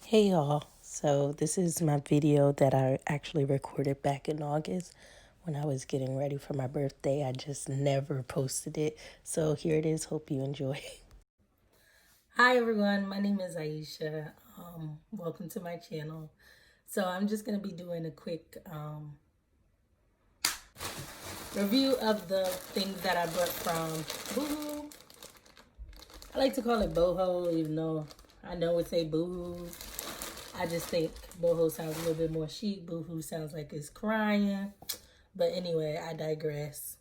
Hey y'all, so this is my video that I actually recorded back in August when I was getting ready for my birthday. I just never posted it, so here it is. Hope you enjoy. Hi everyone, my name is Aisha. Welcome to my channel. So I'm just going to be doing a quick review of the things that I bought from Boohoo. I like to call it Boho, even though I know it say Boohoo. I just think Boho sounds a little bit more chic. Boohoo sounds like it's crying. But anyway, I digress.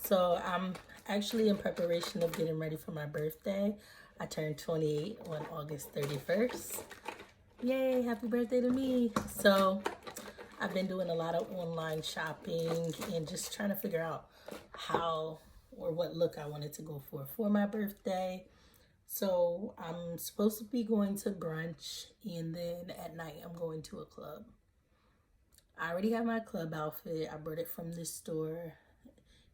So I'm actually in preparation of getting ready for my birthday. I turned 28 on August 31st. Yay, happy birthday to me. So I've been doing a lot of online shopping and just trying to figure out how or what look I wanted to go for my birthday. So I'm supposed to be going to brunch, and then at night I'm going to a club. I already have my club outfit. I bought it from this store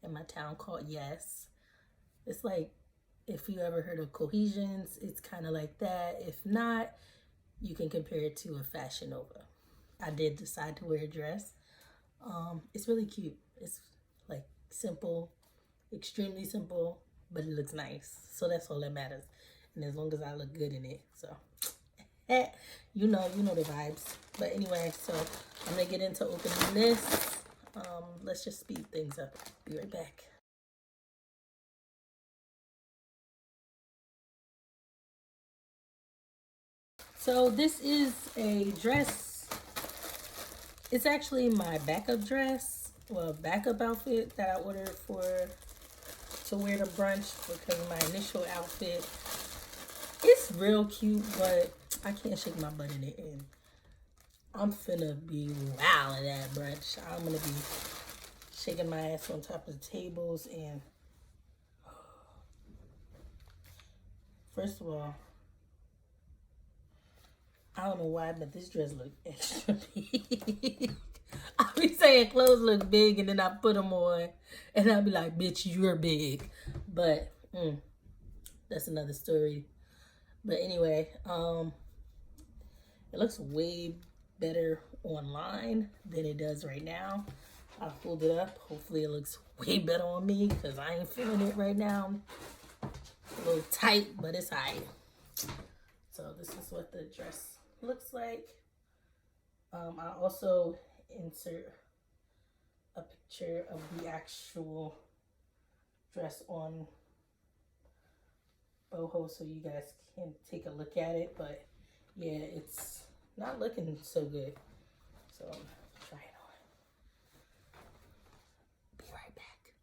in my town called Yes. It's like, if you ever heard of Cohesions, it's kind of like that. If not, you can compare it to a Fashion Nova. I did decide to wear a dress. It's really cute. It's like simple, extremely simple, but it looks nice. So that's all that matters. And as long as I look good in it, so you know the vibes. But anyway, so I'm gonna get into opening this. Let's just speed things up. Be right back. So this is a dress. It's actually my backup dress, well, backup outfit that I ordered to wear to brunch, because my initial outfit, it's real cute, but I can't shake my butt in it, and I'm finna be wildin' at brunch. I'm gonna be shaking my ass on top of the tables. And first of all, I don't know why, but this dress look extra big. I be saying clothes look big, and then I put them on, and I be like, bitch, you're big. But that's another story. But anyway, it looks way better online than it does right now. I pulled it up. Hopefully it looks way better on me, because I ain't feeling it right now. A little tight, but it's alright. So this is what the dress looks like. I also insert a picture of the actual dress on Boho so you guys can take a look at it. But yeah, it's not looking so good. So I'm gonna try it on. Be right back.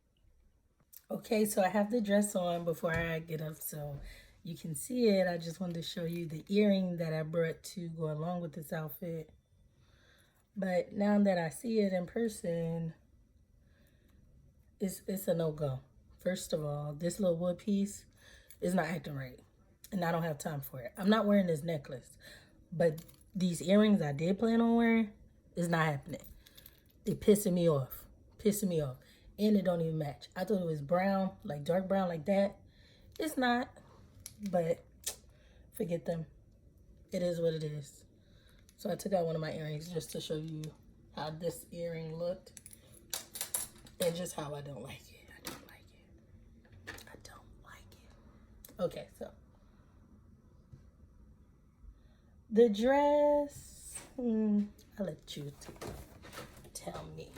Okay, so I have the dress on before I get up so you can see it. I just wanted to show you the earring that I brought to go along with this outfit. But now that I see it in person, it's a no-go. First of all, this little wood piece is not acting right, and I don't have time for it. I'm not wearing this necklace, but these earrings I did plan on wearing is not happening. They pissing me off. Pissing me off. And it don't even match. I thought it was brown, like dark brown like that. It's not, but forget them. It is what it is. So I took out one of my earrings just to show you how this earring looked, and just how I don't like it. I don't like it. I don't like it. Okay, so the dress, I'll let you tell me.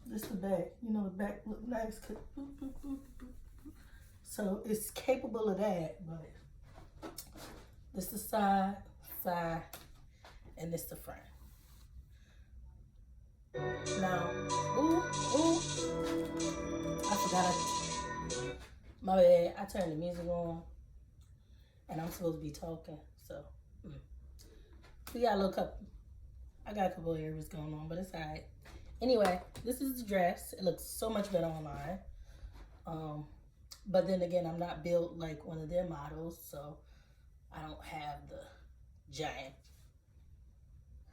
This the back. You know, the back look nice. So it's capable of that, but this the side, and this the front. Now, I forgot. My bad. I turned the music on, and I'm supposed to be talking. So we got a little couple. I got a couple of areas going on, but it's alright. Anyway, this is the dress. It looks so much better online. But then again, I'm not built like one of their models, so I don't have the giant.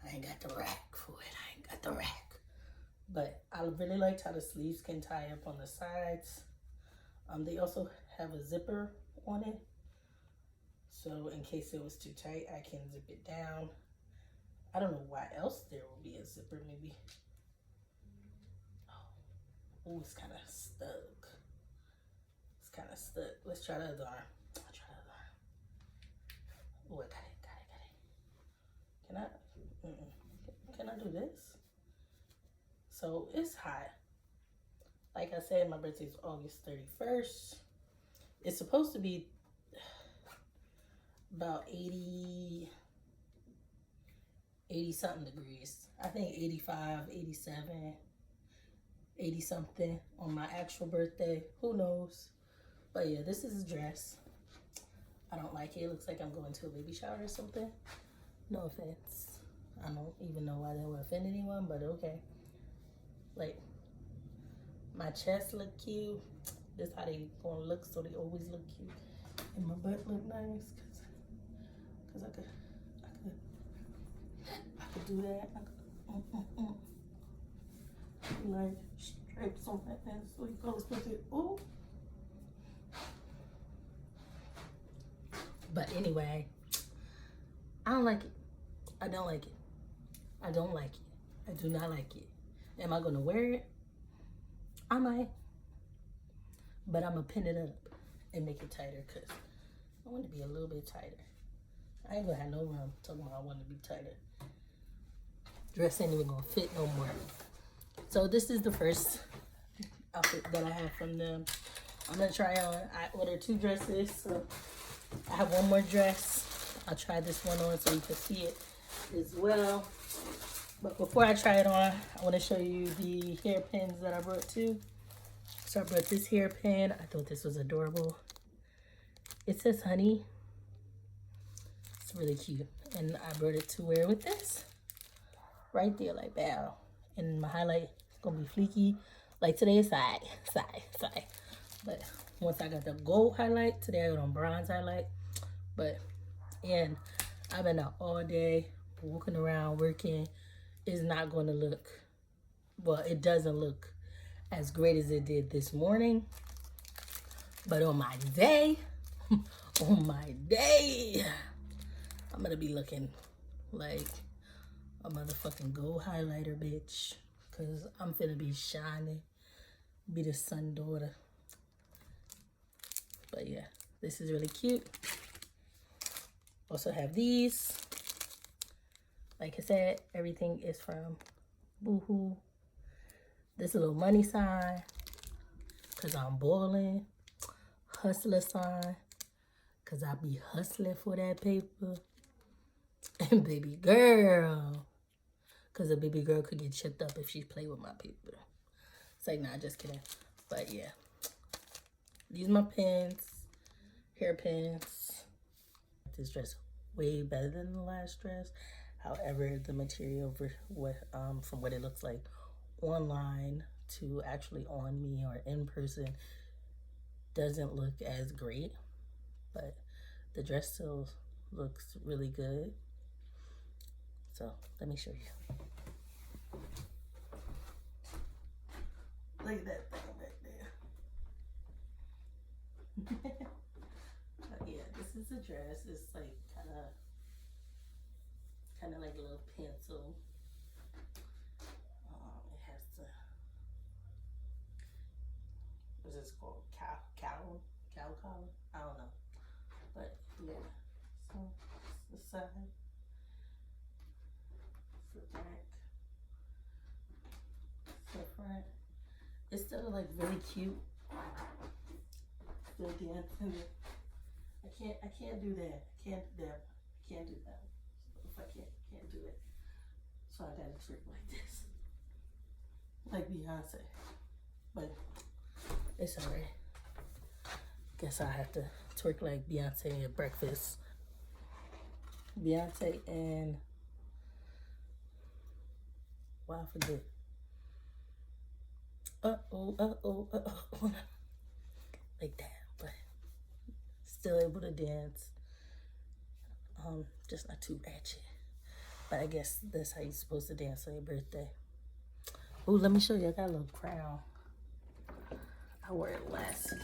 I ain't got the rack for it. I ain't got the rack. But I really liked how the sleeves can tie up on the sides. They also have a zipper on it. So in case it was too tight, I can zip it down. I don't know why else there will be a zipper, maybe. Oh, it's kind of stuck. It's kind of stuck. Let's try the other arm. I'll try the other arm. Oh, I got it. Can I do this? So it's hot. Like I said, my birthday is August 31st. It's supposed to be about 80 something degrees. I think 85, 87, 80 something on my actual birthday. Who knows? But yeah, this is a dress. I don't like it. It looks like I'm going to a baby shower or something. No offense. I don't even know why that would offend anyone, but okay. Like, my chest look cute. This how they gonna look, so they always look cute. And my butt look nice, cause I could do that. Like stripes on my ass, so you call it pussy. Ooh. But anyway, I don't like it. I don't like it. I don't like it. I do not like it. Am I gonna wear it? I might. But I'm gonna pin it up and make it tighter because I want to be a little bit tighter. I ain't gonna have no room talking about I want to be tighter. Dress ain't even gonna fit no more. So this is the first outfit that I have from them. I'm gonna try on. I ordered 2 dresses, so I have one more dress. I'll try this one on so you can see it as well. But before I try it on, I want to show you the hairpins that I brought too. So I brought this hairpin. I thought this was adorable. It says honey. It's really cute. And I brought it to wear with this. Right there, like bow. And my highlight is going to be fleeky. Like today is side. But once I got the gold highlight, today I got on bronze highlight. But, and I've been out all day, walking around, working. It's not going to look, well, it doesn't look as great as it did this morning. But on my day, I'm going to be looking like a motherfucking gold highlighter, bitch. Because I'm finna be shining, be the sun daughter. But yeah, this is really cute. Also have these. Like I said, everything is from Boohoo. This little money sign, because I'm boiling. Hustler sign, because I be hustling for that paper. And baby girl, because a baby girl could get chipped up if she play with my paper. It's like, nah, just kidding. But yeah, these are my pins, hair pins. This dress way better than the last dress. However, the material from what it looks like online to actually on me or in person doesn't look as great, but the dress still looks really good. So let me show you. Look at that thing right there. But yeah, this is a dress. It's like kind of like a little pencil. It has the, what's this called? Cowl collar? I don't know. But yeah, so it's the side, it's the back, it's the front. It's still like really cute. Still dancing. I can't do that. Can't do that. If I can't do it. So I gotta trick like this. Like Beyonce. But it's alright. Guess I have to twerk like Beyonce at breakfast. Beyonce and, wow, I forget. Like that, but still able to dance. Just not too ratchet. But I guess that's how you're supposed to dance on your birthday. Oh, let me show you. I got a little crown. I wore it last year.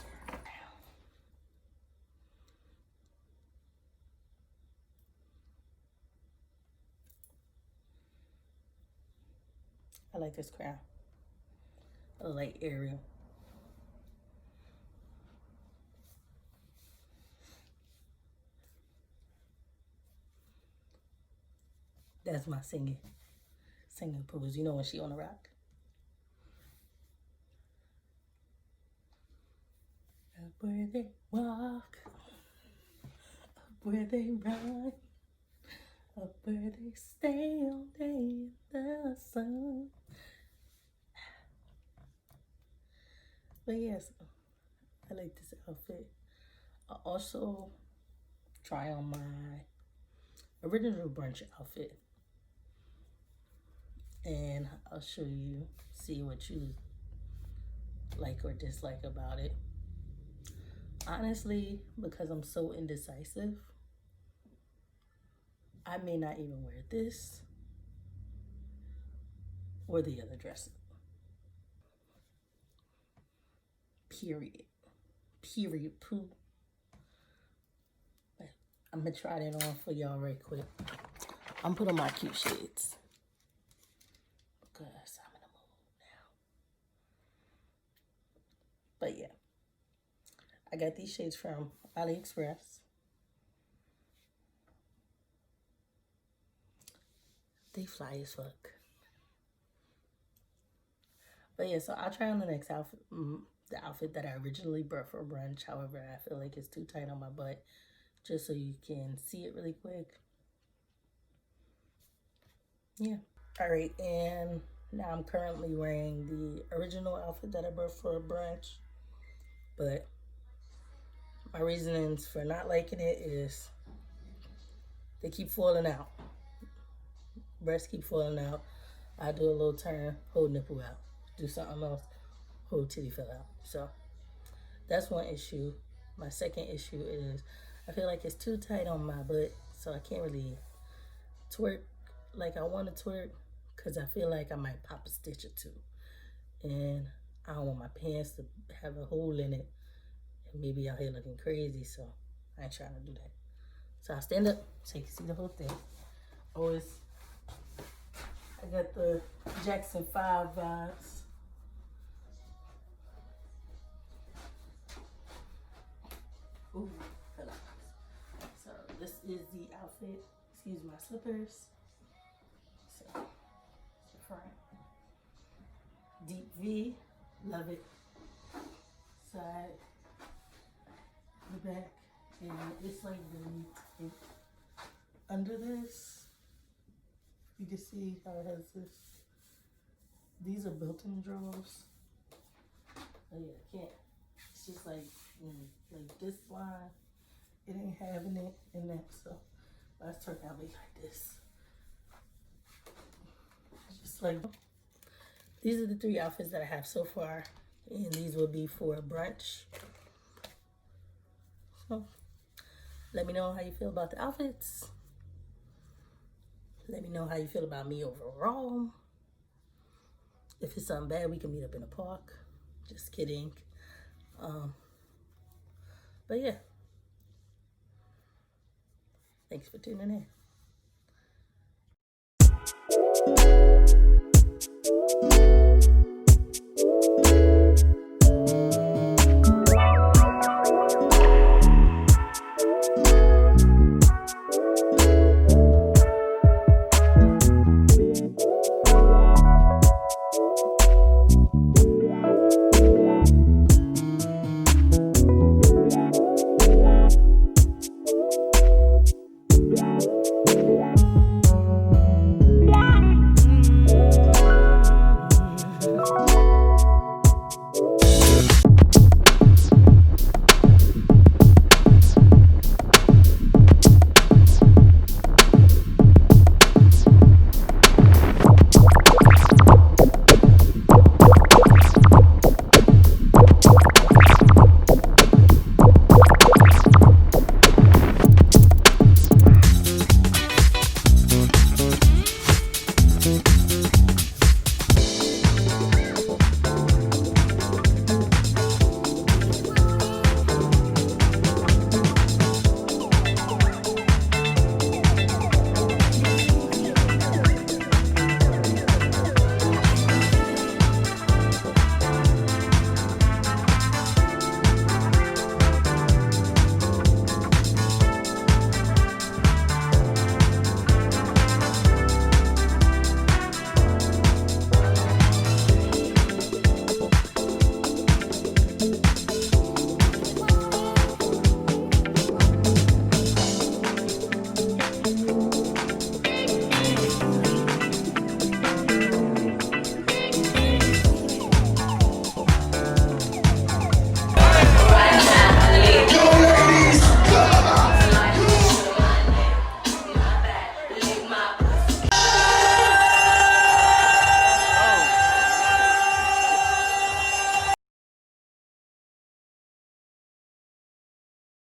I like this crown. I like Ariel. That's my singing pose. You know when she on the rock. Up where they walk, up where they run, up where they stay all day in the sun. But yes, I like this outfit. I also try on my original brunch outfit. And I'll show you, see what you like or dislike about it. Honestly, because I'm so indecisive, I may not even wear this or the other dress. Period. Period. Poo. But I'm gonna try that on for y'all right quick. I'm putting my cute shades because I'm in the mood now. But yeah, I got these shades from AliExpress. They fly as fuck. But yeah, so I'll try on the next outfit, the outfit that I originally brought for brunch. However, I feel like it's too tight on my butt, just so you can see it really quick. Yeah. All right, and now I'm currently wearing the original outfit that I brought for brunch. But my reasonings for not liking it is they keep falling out. Breasts keep falling out. I do a little turn, whole nipple out. Do something else, whole titty fell out. So that's one issue. My second issue is I feel like it's too tight on my butt, so I can't really twerk like I want to twerk because I feel like I might pop a stitch or two. And I don't want my pants to have a hole in it and maybe out here looking crazy, so I ain't trying to do that. So I stand up so you can see the whole thing. Always, I got the Jackson 5 vibes. Ooh, hello. So this is the outfit. Excuse my slippers. So the front. Deep V, love it. Side, the back, and it's like the under this. You can see how it has this. These are built-in drawers. Oh yeah, I can't. It's just like this line. It ain't having it in that, so let's turn out like this. Just like these are the 3 outfits that I have so far, and these will be for brunch. So let me know how you feel about the outfits. Let me know how you feel about me overall. If it's something bad, we can meet up in the park. Just kidding. But yeah. Thanks for tuning in.